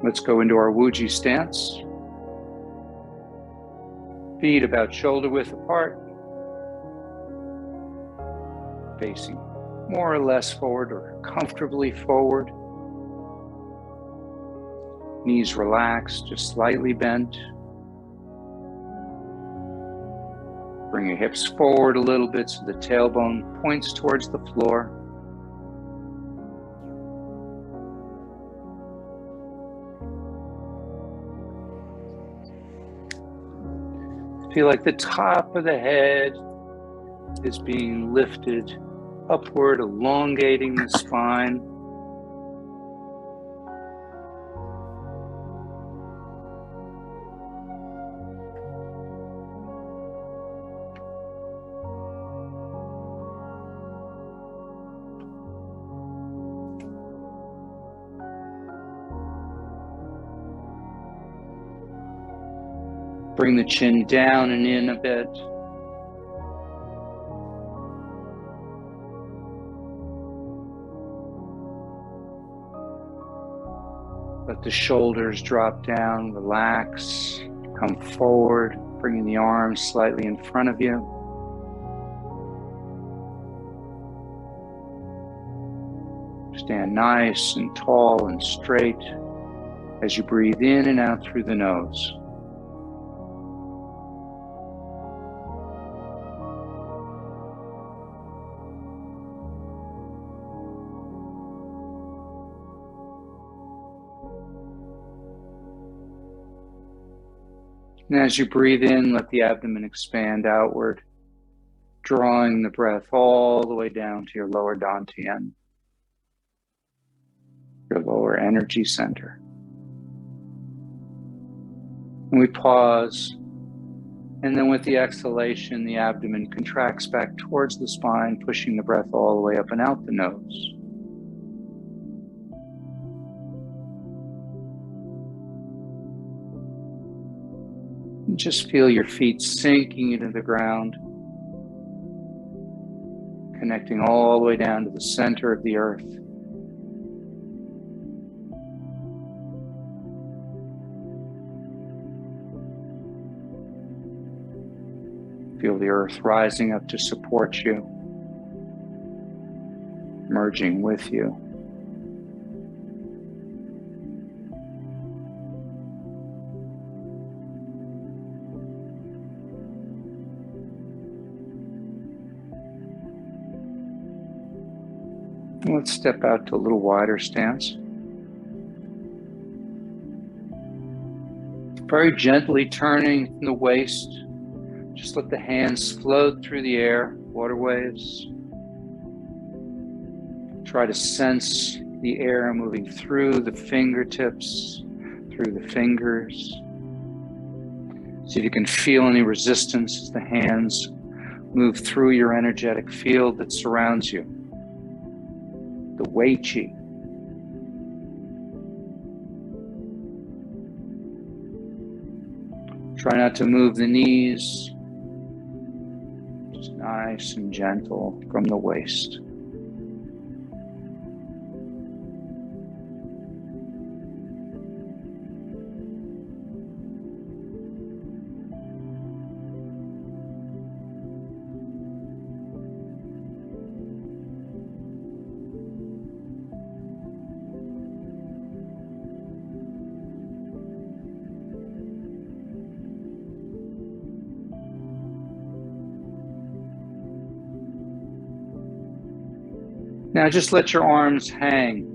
Let's go into our Wuji stance. Feet about shoulder width apart, facing more or less forward or comfortably forward. Knees relaxed, just slightly bent. Bring your hips forward a little bit so the tailbone points towards the floor. Feel like the top of the head is being lifted upward, elongating the spine. Bring the chin down and in a bit. Let the shoulders drop down, relax, come forward, bringing the arms slightly in front of you. Stand nice and tall and straight as you breathe in and out through the nose. And as you breathe in, let the abdomen expand outward, drawing the breath all the way down to your lower dantian, your lower energy center. And we pause, and then with the exhalation, the abdomen contracts back towards the spine, pushing the breath all the way up and out the nose. And just feel your feet sinking into the ground, connecting all the way down to the center of the earth. Feel the earth rising up to support you, merging with you. Let's step out to a little wider stance. Very gently turning the waist. Just let the hands float through the air, water waves. Try to sense the air moving through the fingertips, through the fingers. See if you can feel any resistance as the hands move through your energetic field that surrounds you. The Wei Qi. Try not to move the knees. Just nice and gentle from the waist. Now just let your arms hang.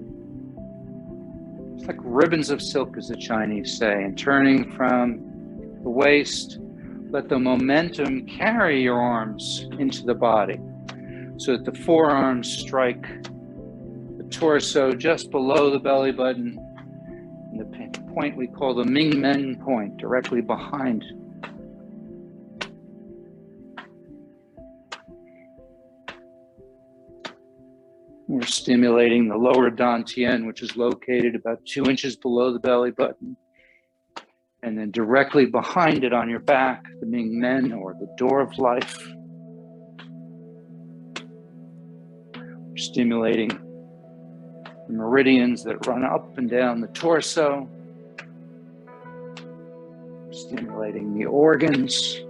It's like ribbons of silk, as the Chinese say, and turning from the waist, let the momentum carry your arms into the body so that the forearms strike the torso just below the belly button, and the point we call the Ming Men point, directly behind. We're stimulating the lower dantian, which is located about 2 inches below the belly button. And then directly behind it on your back, the Ming Men, or the door of life. We're stimulating the meridians that run up and down the torso, Stimulating the organs.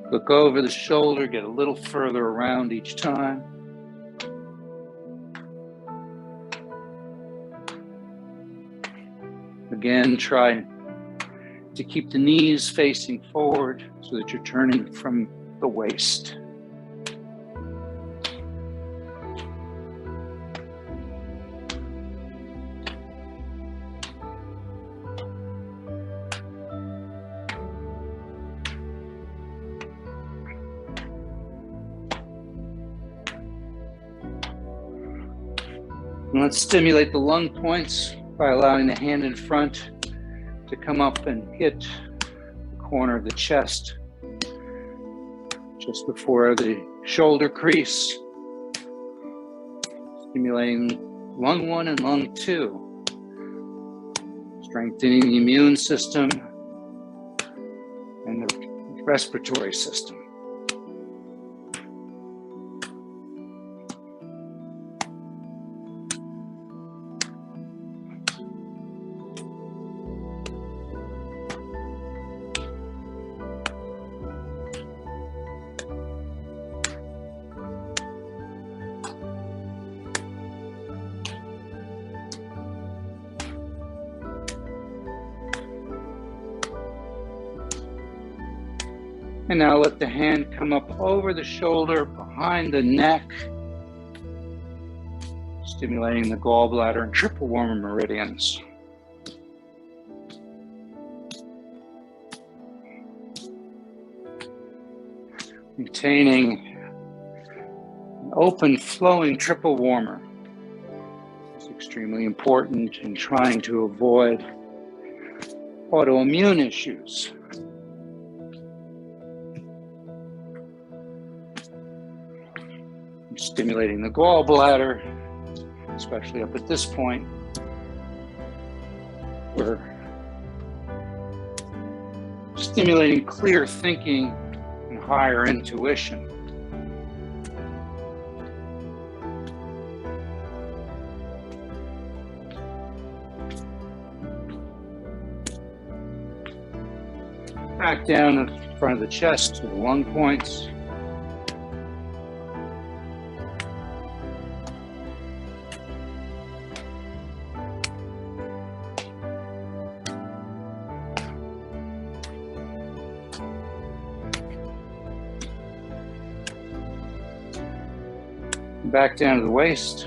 Look over the shoulder, get a little further around each time. Again, try to keep the knees facing forward so that you're turning from the waist. And let's stimulate the lung points by allowing the hand in front to come up and hit the corner of the chest just before the shoulder crease. Stimulating lung 1 and lung 2. Strengthening the immune system and the respiratory system. And now let the hand come up over the shoulder, behind the neck, stimulating the gallbladder and triple warmer meridians. Maintaining an open, flowing triple warmer. It's extremely important in trying to avoid autoimmune issues. Stimulating the gallbladder, especially up at this point. We're stimulating clear thinking and higher intuition. Back down in front of the chest to the lung points. Back down to the waist.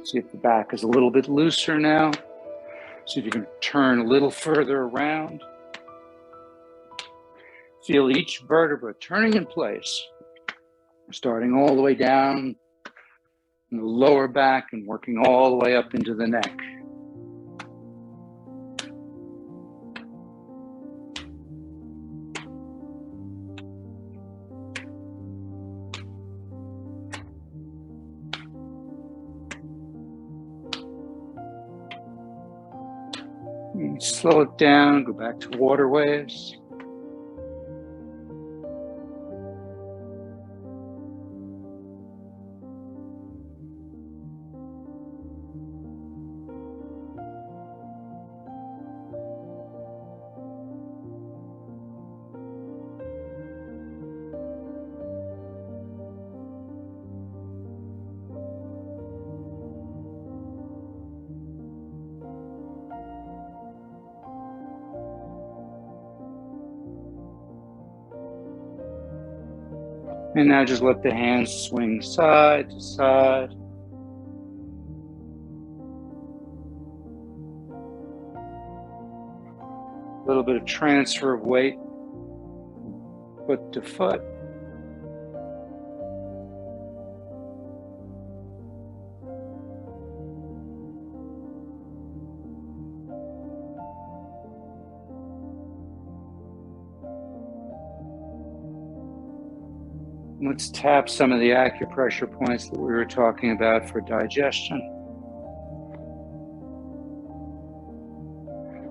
See if the back is a little bit looser now. See if you can turn a little further around. Feel each vertebra turning in place. Starting all the way down in the lower back and working all the way up into the neck. Slow it down, go back to water waves. And now just let the hands swing side to side. A little bit of transfer of weight, foot to foot. Let's tap some of the acupressure points that we were talking about for digestion.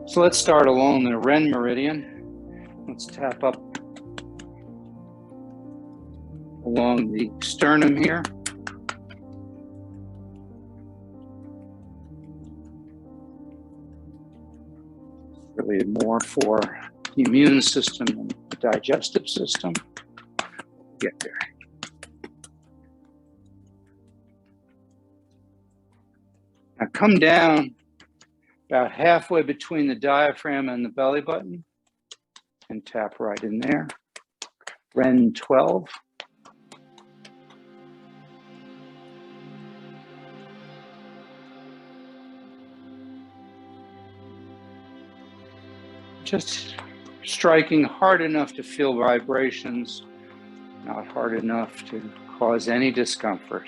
So let's start along the Ren meridian. Let's tap up along the sternum here. Really more for the immune system and the digestive system. Get there. Now come down about halfway between the diaphragm and the belly button and tap right in there. Ren 12. Just striking hard enough to feel vibrations, not hard enough to cause any discomfort.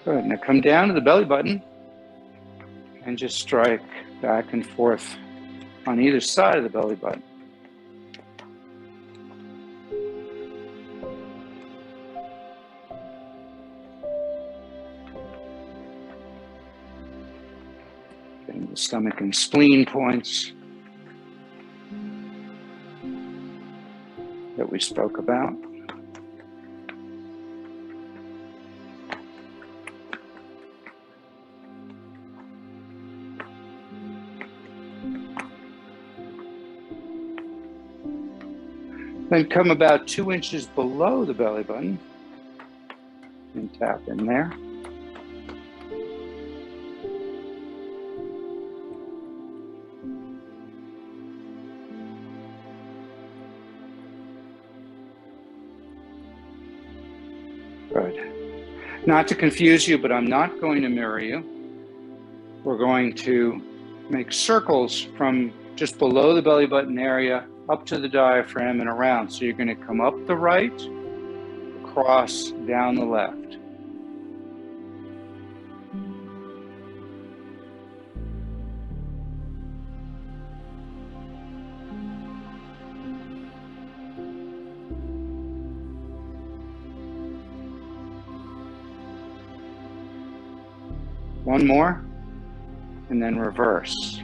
Good. Now come down to the belly button and just strike back and forth on either side of the belly button. Getting the stomach and spleen points that we spoke about. Then come about 2 inches below the belly button and tap in there. Good. Not to confuse you, but I'm not going to mirror you. We're going to make circles from just below the belly button area up to the diaphragm and around. So you're going to come up the right, across, down the left. One more, and then reverse.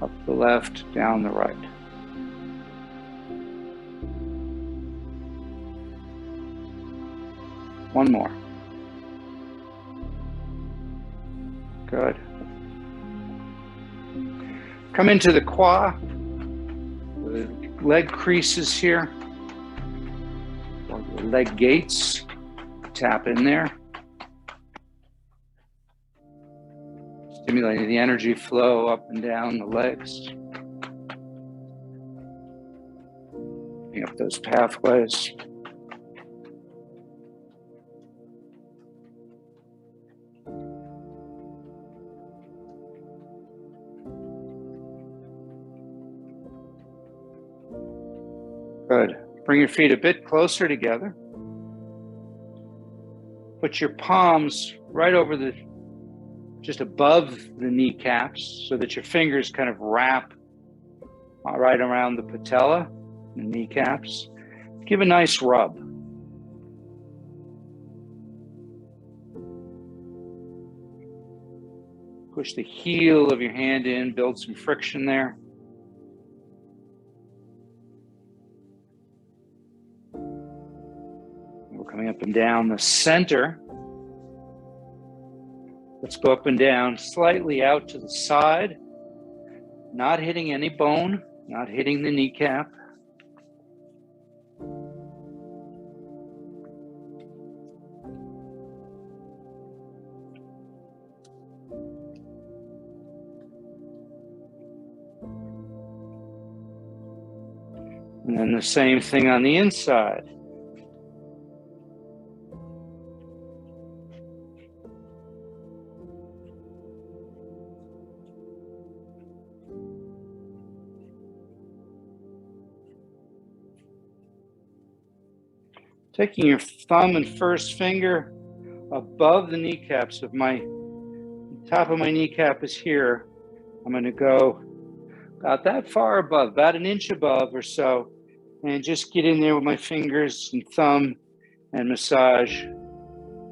Up the left, down the right. One more. Good. Come into the quad, the leg creases here, or the leg gates. Tap in there. Stimulating the energy flow up and down the legs. Opening up those pathways. Good. Bring your feet a bit closer together. Put your palms right over just above the kneecaps so that your fingers kind of wrap right around the patella, the kneecaps. Give a nice rub. Push the heel of your hand in, build some friction there. We're coming up and down the center. Let's go up and down, slightly out to the side, not hitting any bone, not hitting the kneecap. And then the same thing on the inside. Taking your thumb and first finger above the kneecaps of top of my kneecap is here. I'm going to go about that far above, about an inch above or so, and just get in there with my fingers and thumb and massage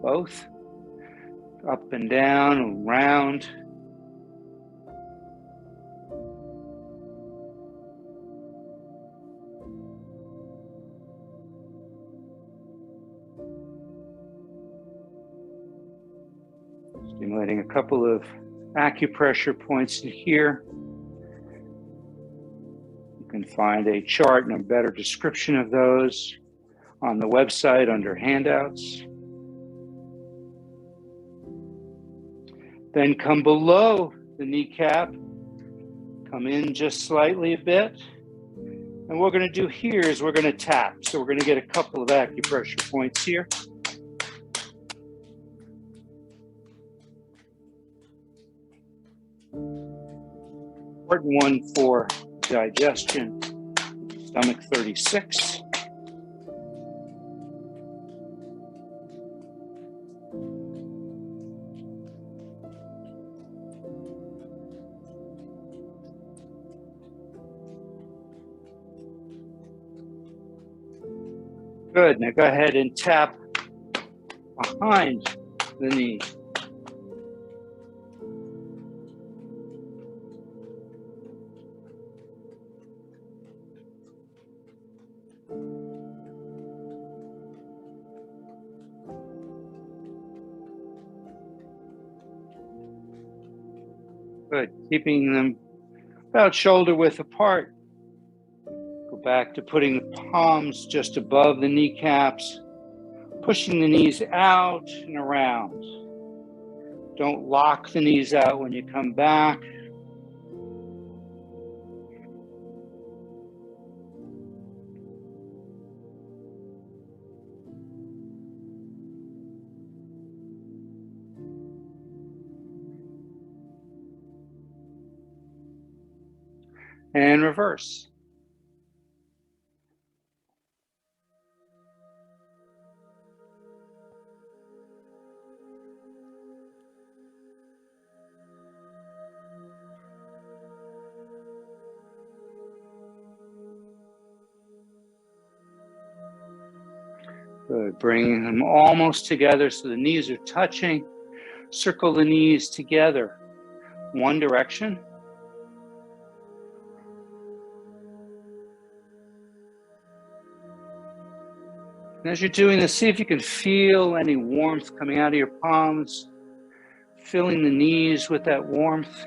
both up and down and round. Stimulating a couple of acupressure points in here. You can find a chart and a better description of those on the website under handouts. Then come below the kneecap, come in just slightly a bit. And what we're going to do here is we're going to tap. So we're going to get a couple of acupressure points here. Important one for digestion, stomach 36. Good, now go ahead and tap behind the knee. Good, keeping them about shoulder width apart. Go back to putting the palms just above the kneecaps, pushing the knees out and around. Don't lock the knees out when you come back. And reverse. Good, bringing them almost together so the knees are touching. Circle the knees together, one direction. And as you're doing this, see if you can feel any warmth coming out of your palms, filling the knees with that warmth.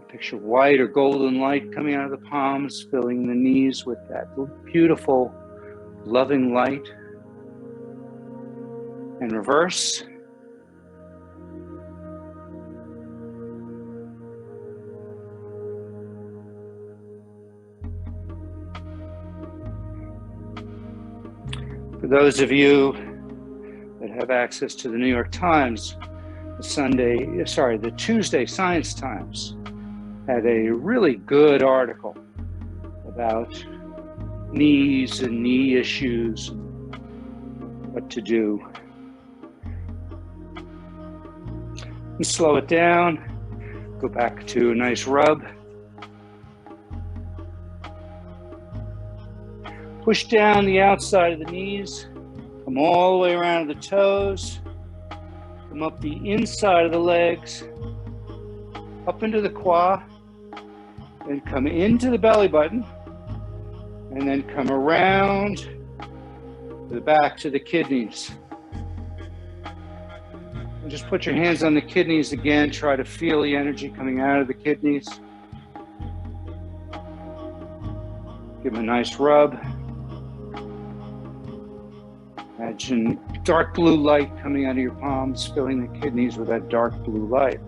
Picture white or golden light coming out of the palms, filling the knees with that beautiful, loving light. And reverse. For those of you that have access to the New York Times, the Tuesday Science Times had a really good article about knees and knee issues, what to do. And slow it down, go back to a nice rub. Push down the outside of the knees, come all the way around the toes, come up the inside of the legs, up into the quad, then come into the belly button, and then come around to the back to the kidneys. And just put your hands on the kidneys again, try to feel the energy coming out of the kidneys. Give them a nice rub. Imagine dark blue light coming out of your palms, filling the kidneys with that dark blue light.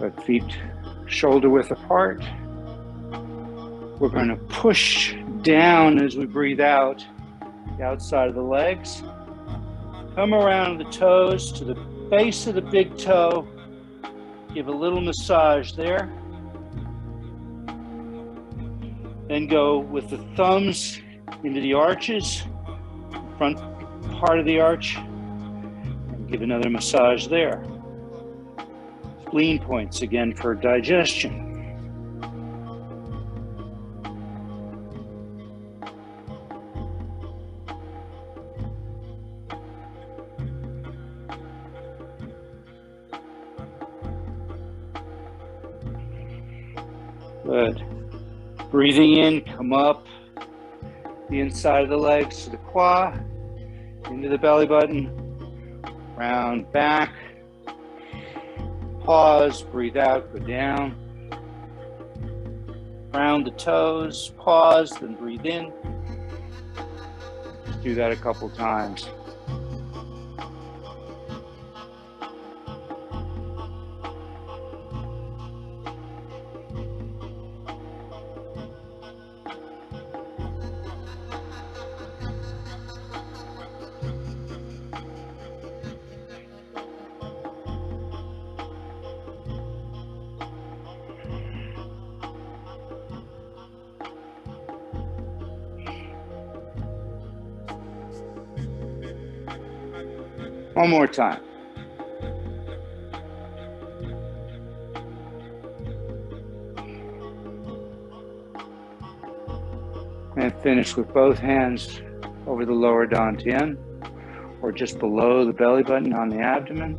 But feet shoulder width apart. We're going to push down as we breathe out the outside of the legs. Come around the toes to the base of the big toe. Give a little massage there. Then go with the thumbs into the arches. front part of the arch, and give another massage there. Spleen points again for digestion. Good. Breathing in, come up the inside of the legs to the quad, into the belly button, round back, pause, breathe out, go down, round the toes, pause, then breathe in. Do that a couple times. One more time. And finish with both hands over the lower dantian, or just below the belly button on the abdomen.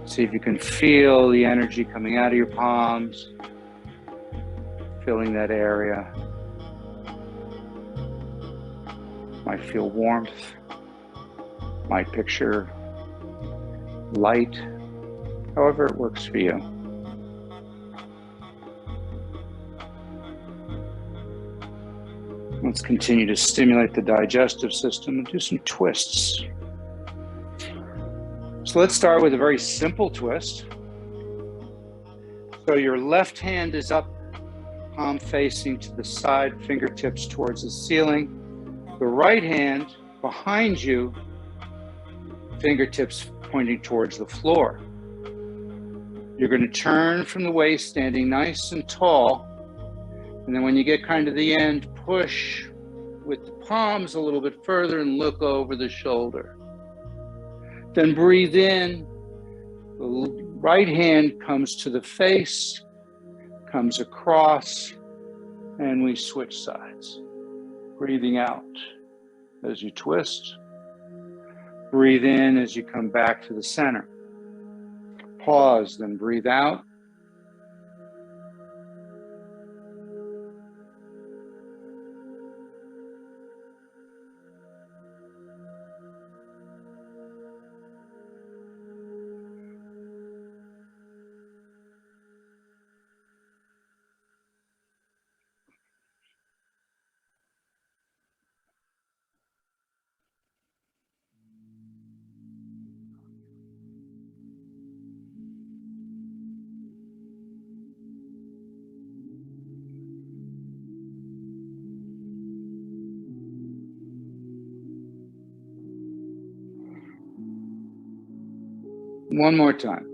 See if you can feel the energy coming out of your palms, filling that area. Might feel warmth, might picture light, however it works for you. Let's continue to stimulate the digestive system and do some twists. So let's start with a very simple twist. So your left hand is up, palm facing to the side, fingertips towards the ceiling. The right hand behind you, fingertips pointing towards the floor. You're going to turn from the waist, standing nice and tall. And then when you get kind of the end, push with the palms a little bit further and look over the shoulder. Then breathe in. The right hand comes to the face, comes across, and we switch sides. Breathing out as you twist. Breathe in as you come back to the center. Pause, then breathe out. One more time.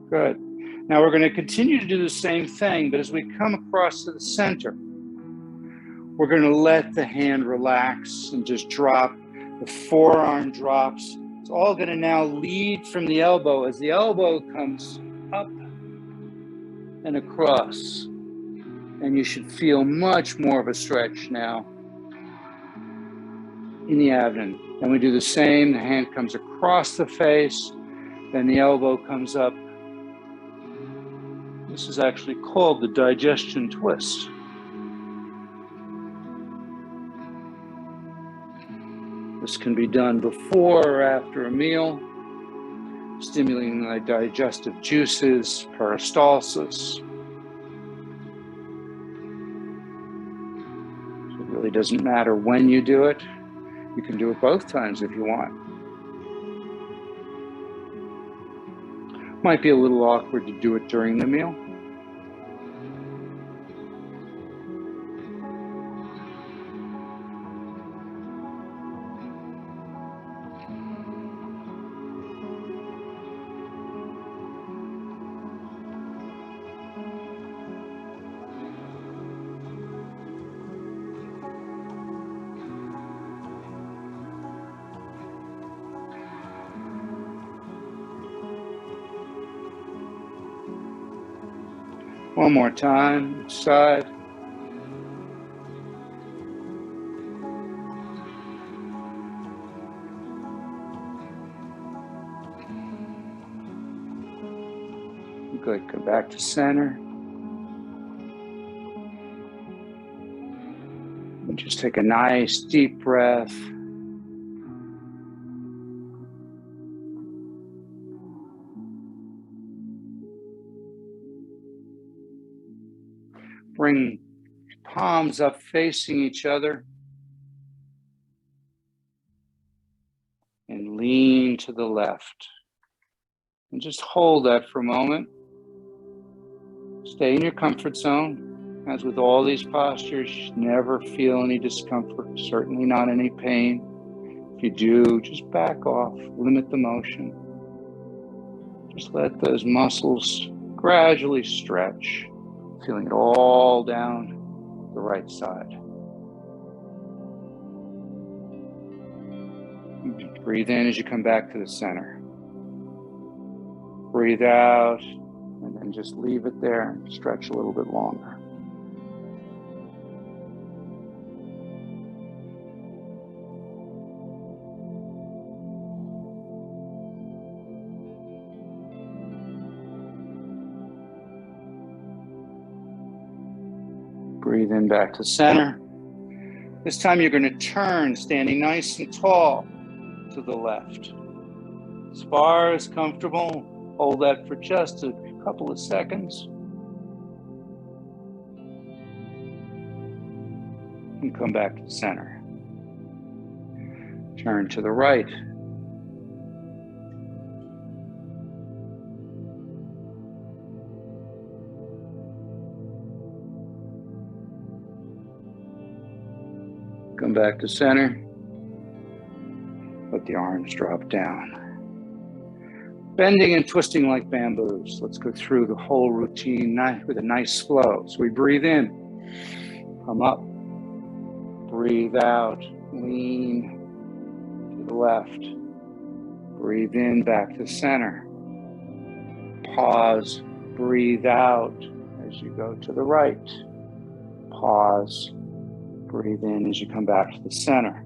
Good. Now we're going to continue to do the same thing, but as we come across to the center, we're going to let the hand relax and just drop. The forearm drops. It's all going to now lead from the elbow as the elbow comes up and across. And you should feel much more of a stretch now in the abdomen. Then we do the same. The hand comes across the face, then the elbow comes up. This is actually called the digestion twist. This can be done before or after a meal, stimulating the digestive juices, peristalsis. So it really doesn't matter when you do it. You can do it both times if you want. Might be a little awkward to do it during the meal. One more time, each side. Good, go back to center. And just take a nice deep breath. Bring palms up facing each other. And lean to the left. And just hold that for a moment. Stay in your comfort zone. As with all these postures, never feel any discomfort, certainly not any pain. If you do, just back off, limit the motion. Just let those muscles gradually stretch, feeling it all down the right side. Breathe in as you come back to the center. Breathe out, and then just leave it there and stretch a little bit longer. Breathe in back to center. This time you're going to turn, standing nice and tall to the left. As far as comfortable, hold that for just a couple of seconds. And come back to center. Turn to the right. Come back to center. Let the arms drop down. Bending and twisting like bamboos. Let's go through the whole routine with a nice flow. So we breathe in, come up, breathe out, lean to the left. Breathe in, back to center. Pause, breathe out as you go to the right. Pause, breathe in as you come back to the center.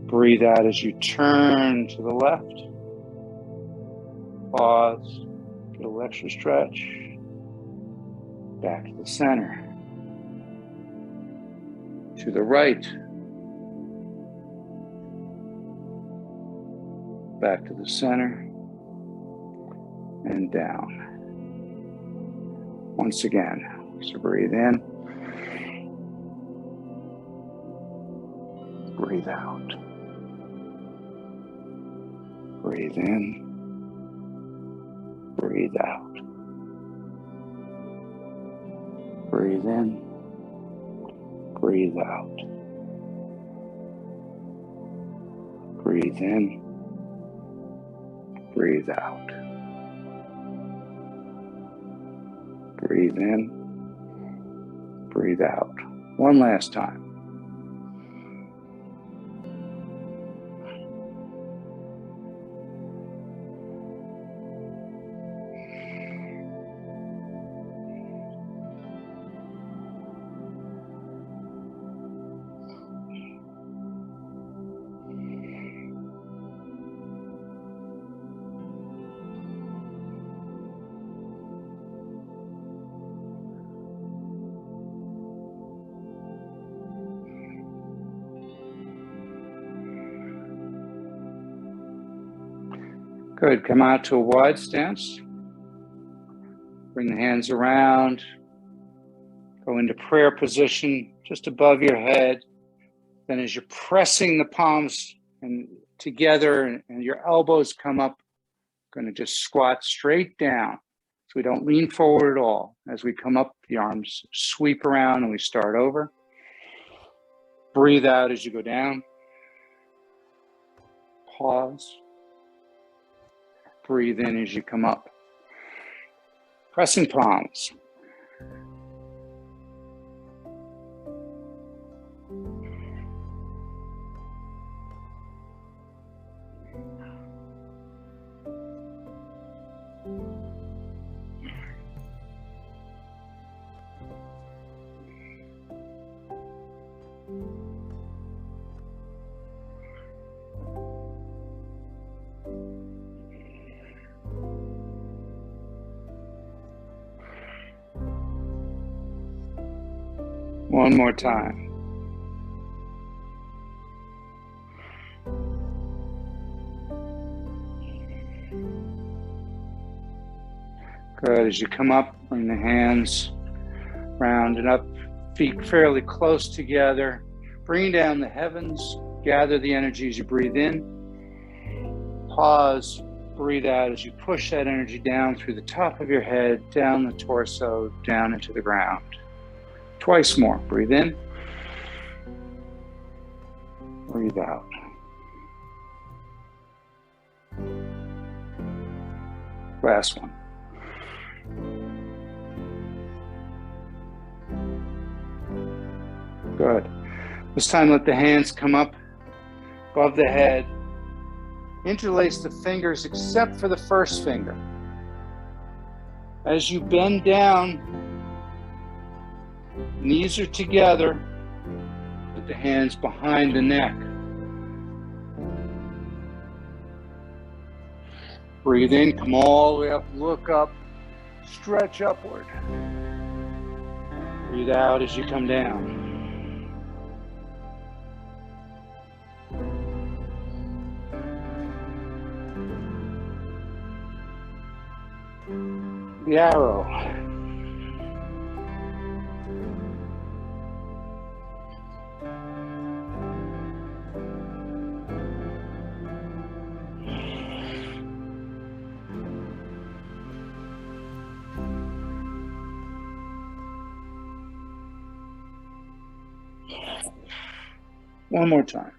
Breathe out as you turn to the left. Pause, get a little extra stretch. Back to the center. To the right. Back to the center. And down. Once again, so breathe in. Breathe out. Breathe in. Breathe out. Breathe in. Breathe out. Breathe in. Breathe out. Breathe in. Breathe out. One last time. Good, come out to a wide stance. Bring the hands around. Go into prayer position just above your head. Then as you're pressing the palms together and your elbows come up, going to just squat straight down. So we don't lean forward at all. As we come up, the arms sweep around and we start over. Breathe out as you go down. Pause. Breathe in as you come up. Pressing palms. One more time. Good. As you come up, bring the hands round and up, feet fairly close together. Bring down the heavens. Gather the energy as you breathe in. Pause. Breathe out as you push that energy down through the top of your head, down the torso, down into the ground. Twice more. Breathe in. Breathe out. Last one. Good. This time let the hands come up above the head. Interlace the fingers except for the first finger. As you bend down, knees are together, put the hands behind the neck. Breathe in, come all the way up, look up, stretch upward. Breathe out as you come down. The arrow. One more time.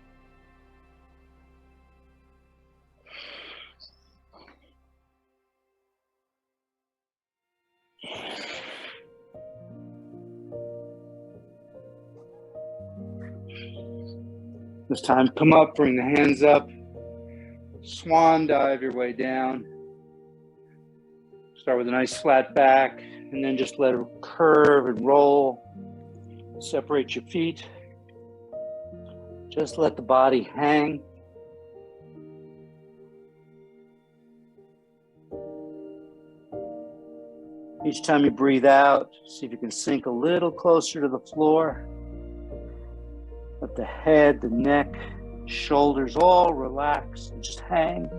This time, come up, bring the hands up, swan dive your way down. Start with a nice flat back, and then just let it curve and roll. Separate your feet. Just let the body hang. Each time you breathe out, see if you can sink a little closer to the floor. Let the head, the neck, shoulders all relax and just hang.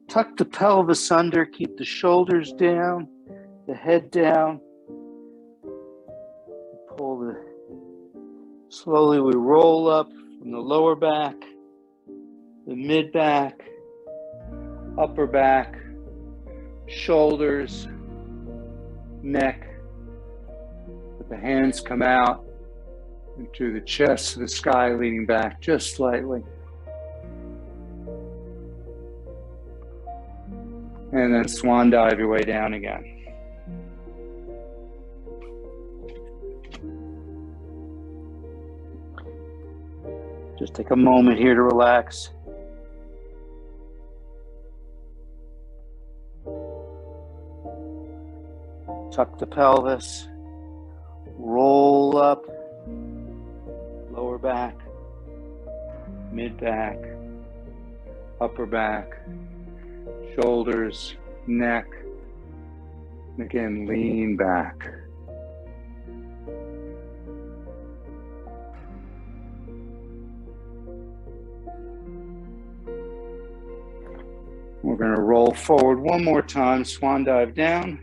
Tuck the pelvis under, keep the shoulders down, the head down. Slowly we roll up from the lower back, the mid back, upper back, shoulders, neck. Let the hands come out into the chest to the sky, leaning back just slightly. And then swan dive your way down again. Just take a moment here to relax. Tuck the pelvis, roll up, lower back, mid back, upper back, shoulders, neck, and again, lean back. We're going to roll forward one more time, swan dive down.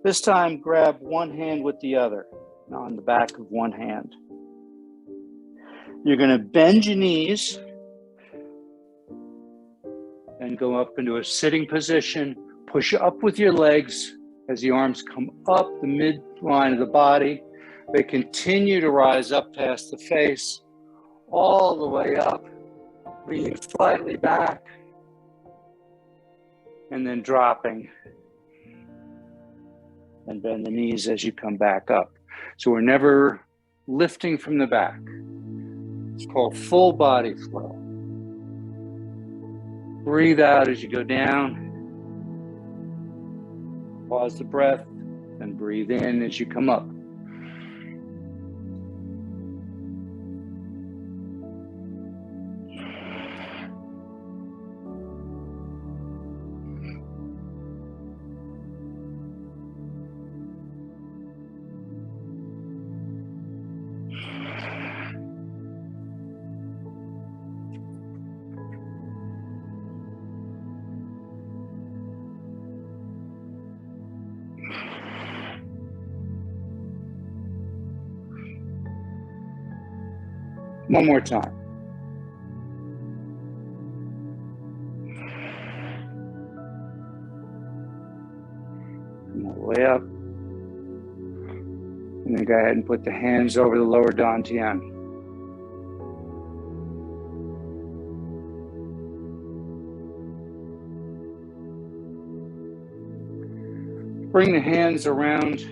This time, grab one hand with the other, on the back of one hand. You're going to bend your knees and go up into a sitting position. Push up with your legs as the arms come up the midline of the body. They continue to rise up past the face, all the way up, leaning slightly back, and then dropping. And bend the knees as you come back up. So we're never lifting from the back. It's called full body flow. Breathe out as you go down. Pause the breath, and breathe in as you come up. One more time. Come all the way up. And then go ahead and put the hands over the lower dantian. Bring the hands around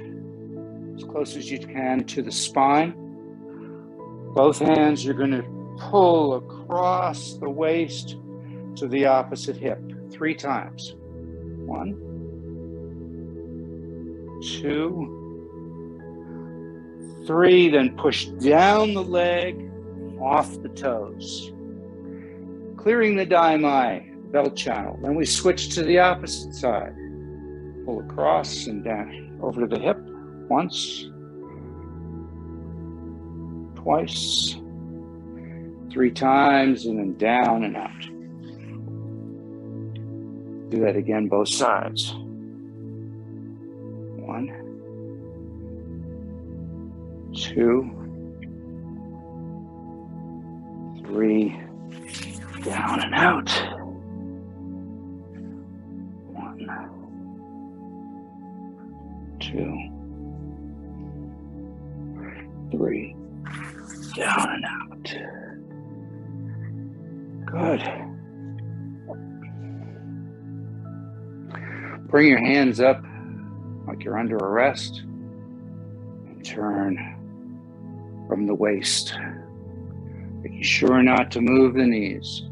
as close as you can to the spine. Both hands, you're going to pull across the waist to the opposite hip 3 times. 1, 2, 3. Then push down the leg, off the toes. Clearing the daimai, belt channel. Then we switch to the opposite side. Pull across and down over to the hip. Once. Twice, 3 times, and then down and out. Do that again, both sides. 1, 2, 3, down and out. 1, 2, 3. Down and out. Good. Bring your hands up like you're under arrest and turn from the waist, making sure not to move the knees.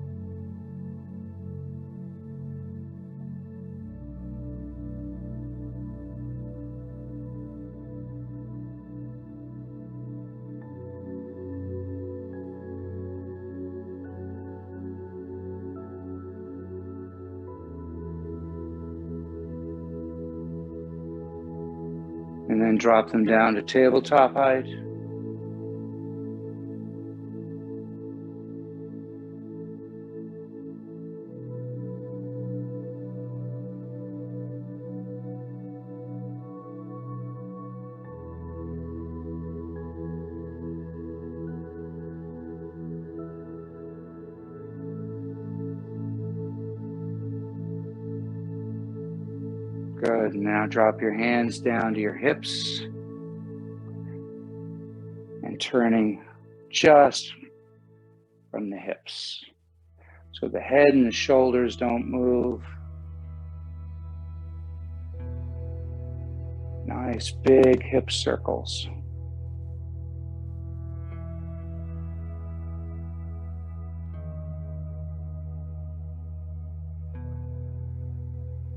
And then drop them down to tabletop height. Good. Now drop your hands down to your hips and turning just from the hips. So the head and the shoulders don't move. Nice big hip circles.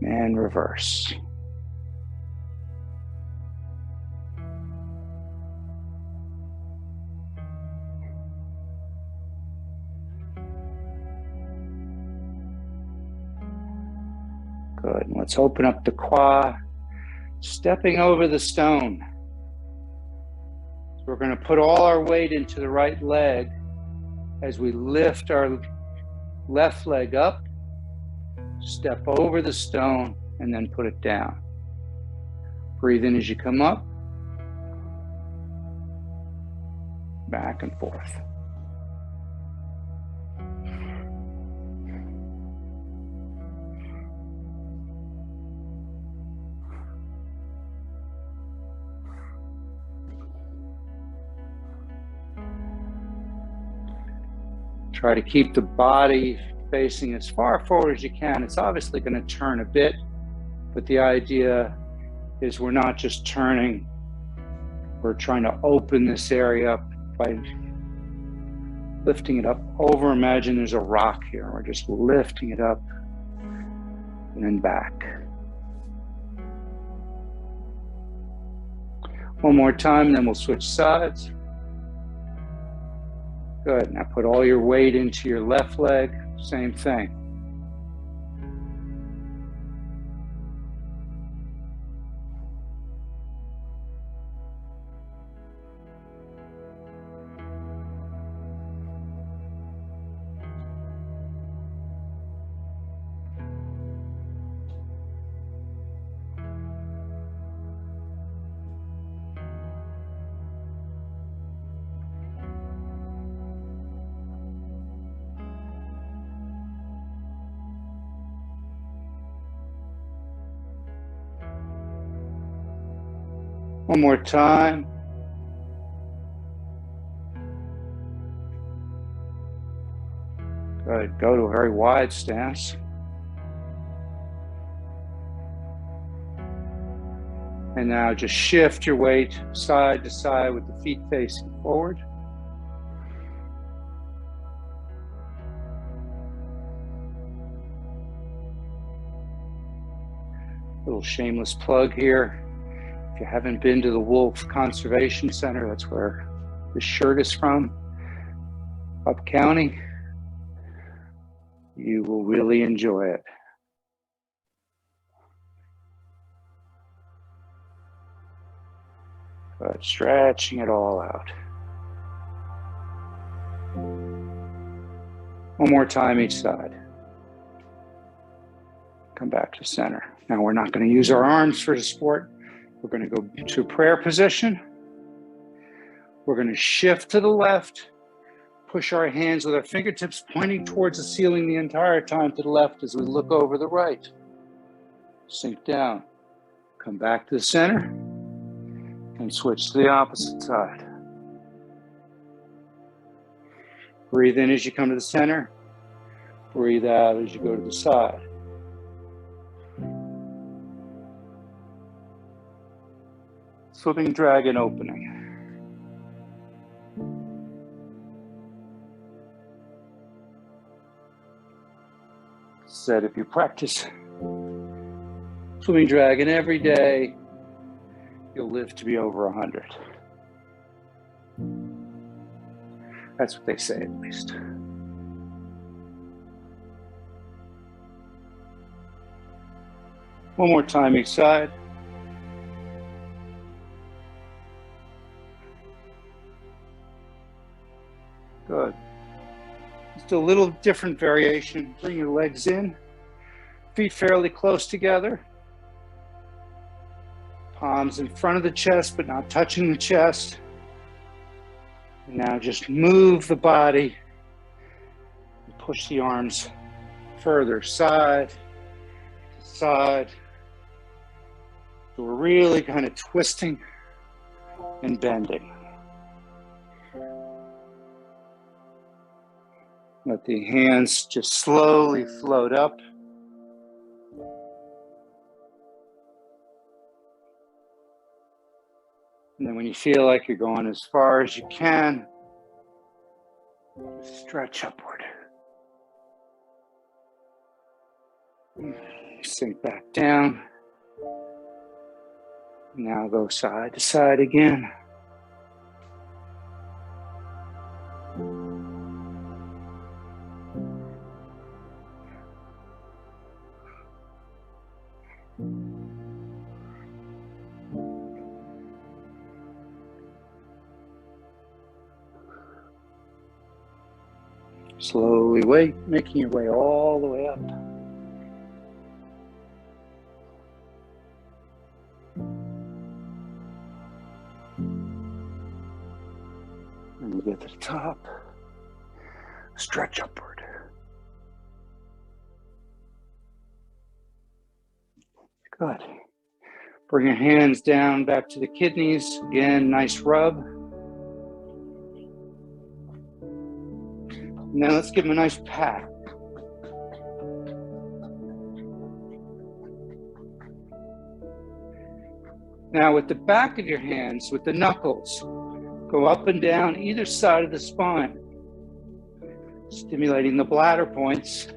And reverse. Good. Let's open up the qua, stepping over the stone. So we're going to put all our weight into the right leg as we lift our left leg up. Step over the stone and then put it down. Breathe in as you come up. Back and forth. Try to keep the body facing as far forward as you can. It's obviously going to turn a bit, but the idea is we're not just turning, we're trying to open this area up by lifting it up over. Imagine there's a rock here. We're just lifting it up and then back. One more time, then we'll switch sides. Good. Now put all your weight into your left leg. Same thing. One more time. Good. Go to a very wide stance. And now just shift your weight side to side with the feet facing forward. Little shameless plug here. If you haven't been to the Wolf Conservation Center, that's where this shirt is from, up county, you will really enjoy it. Good, stretching it all out. One more time each side. Come back to center. Now we're not going to use our arms for the support. We're going to go to prayer position. We're going to shift to the left, push our hands with our fingertips pointing towards the ceiling the entire time to the left as we look over the right. Sink down. Come back to the center and switch to the opposite side. Breathe in as you come to the center. Breathe out as you go to the side. Swimming dragon opening. Said if you practice swimming dragon every day, you'll live to be over 100. That's what they say, at least. One more time each side. Good. Just a little different variation. Bring your legs in, feet fairly close together. Palms in front of the chest, but not touching the chest. And now just move the body and push the arms further, side to side. So we're really kind of twisting and bending. Let the hands just slowly float up. And then when you feel like you're going as far as you can, stretch upward. Sink back down. Now go side to side again. Slowly making your way all the way up. And you get to the top, stretch upward. Good. Bring your hands down back to the kidneys. Again, nice rub. Now let's give them a nice pat. Now with the back of your hands, with the knuckles, go up and down either side of the spine. stimulating the bladder points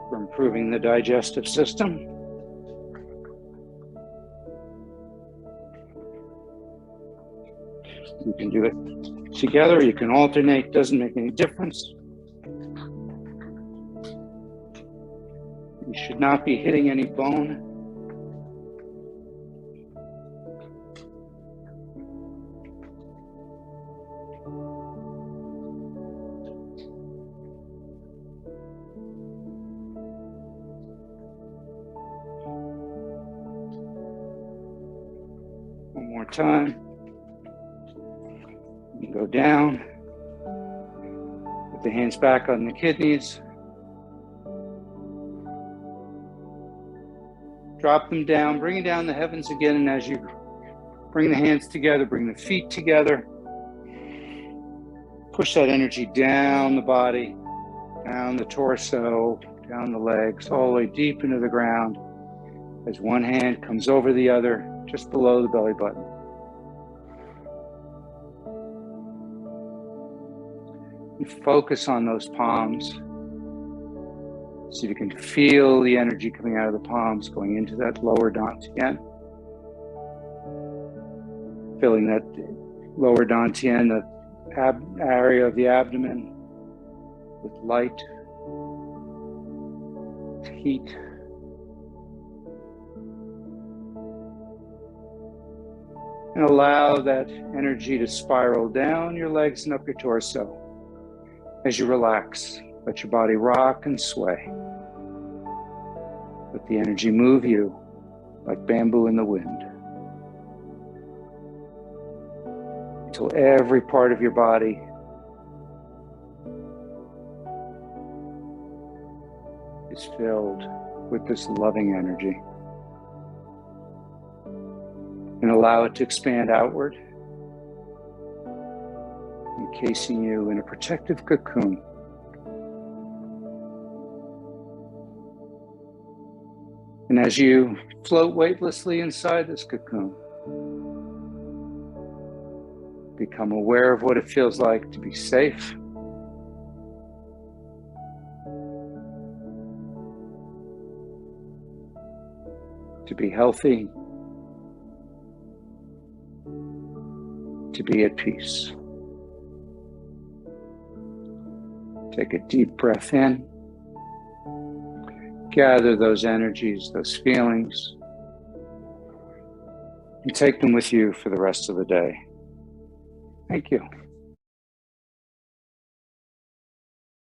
for improving the digestive system. You can do it together, you can alternate, doesn't make any difference. You should not be hitting any bone. One more time. You go down. Put the hands back on the kidneys. Drop them down, bring down the heavens again, and as you bring the hands together, bring the feet together. Push that energy down the body, down the torso, down the legs, all the way deep into the ground as one hand comes over the other, just below the belly button. And focus on those palms. See if you can feel the energy coming out of the palms, going into that lower dantian. Filling that lower dantian, the area of the abdomen, with light, with heat. And allow that energy to spiral down your legs and up your torso as you relax. Let your body rock and sway. Let the energy move you like bamboo in the wind, until every part of your body is filled with this loving energy. And allow it to expand outward, encasing you in a protective cocoon. And as you float weightlessly inside this cocoon, become aware of what it feels like to be safe, to be healthy, to be at peace. Take a deep breath in. Gather those energies, those feelings, and take them with you for the rest of the day. Thank you.